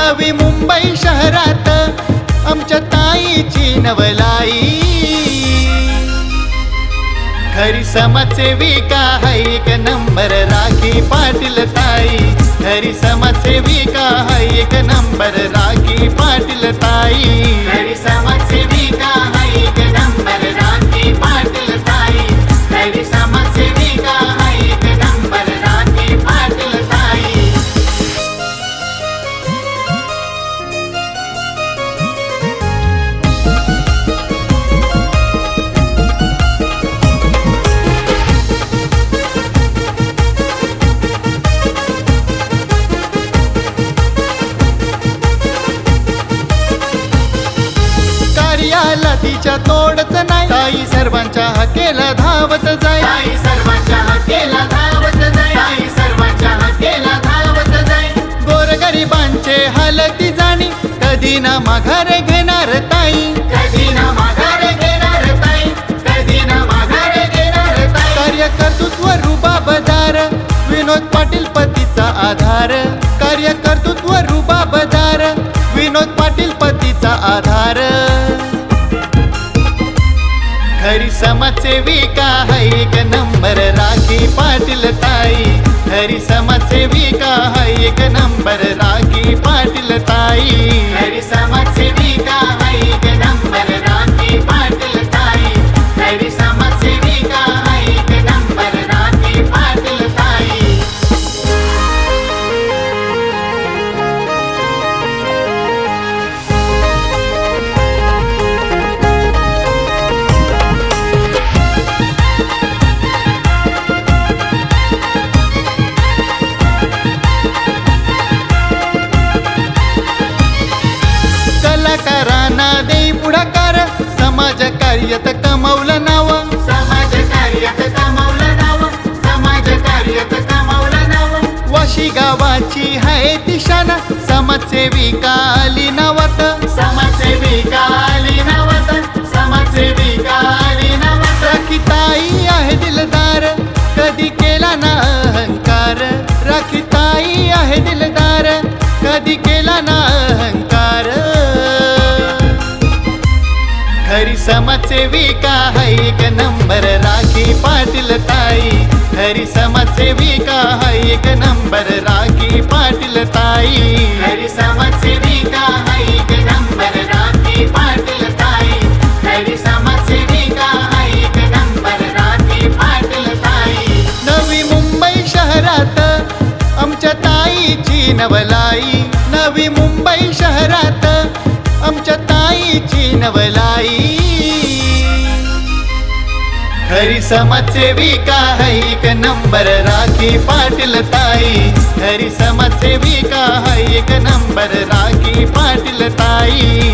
नवी मुंबई शहरात आमच्या ताईची नवलाई। खरी समाजसेविका हाय एक नंबर राखी पाटील ताई। खरी समाजसेविका हाय एक नंबर राखी पाटील ताई। खरी समाजसेविका हाय एक नंबर राखी पाटील ताई। खरी समाजसेविका हाय एक नंबर राखी पाटील ताई। कार्याला तिच्या तोडच नाही, ताई सर्वांच्या हाकेला धावत जाई। ताई सर्वांच्या हाकेला धावत जाई। ताई सर्वांच्या हाकेला धावत जाई। गोरगरिबांचे हालती जाणी कधी ना माघार घेणार ताई। कधी ना माघार घेणार ताई। कधी ना माघार घेणार ताई। कार्यकर्तृत्व रुबाबदार विनोद पाटील पतीचा आधार। कार्यकर्तृत्व रुबाबदार विनोद पाटील पतीचा आधार। खरी समाजसेविका हाय एक नंबर राखी पाटील ताई। खरी समाजसेविका हाय एक नंबर राखी पाटील ताई। खरी समाजसेविका हाय एक नंबर राखी पाटील ताई। खरी समाजसेविका हाय एक नंबर राखी पाटील ताई। कलाकारांना देई पुढाकार समाज कार्यात कमावलं नाव। समाज कार्यात कमावलं नाव। समाज कार्यात कमावलं नाव। वाशी गावाची हाय ती शान समाजसेविका आली नावात। समाजसेविका आली नावात। समाजसेविका आली नावात। राखी ताई आहे दिलदार कधी केला ना अहंकार। राखी ताई आहे दिलदार कधी केला ना अहंकार। खरी समाजसेविका हाय एक नंबर राखी पाटील ताई। खरी समाजसेविका हाय एक नंबर राखी पाटील ताई। खरी समाजसेविका हाय एक नंबर राखी पाटील ताई। खरी समाजसेविका हाय एक नंबर राखी पाटील ताई। नवी मुंबई शहरात आमच्या ताईची नवलाई। नवी मुंबई शहरात आमच्या ताईची नवलाई। खरी समाजसेविका हाय एक नंबर राखी पाटील ताई। खरी समाजसेविका हाय एक नंबर राखी पाटील ताई।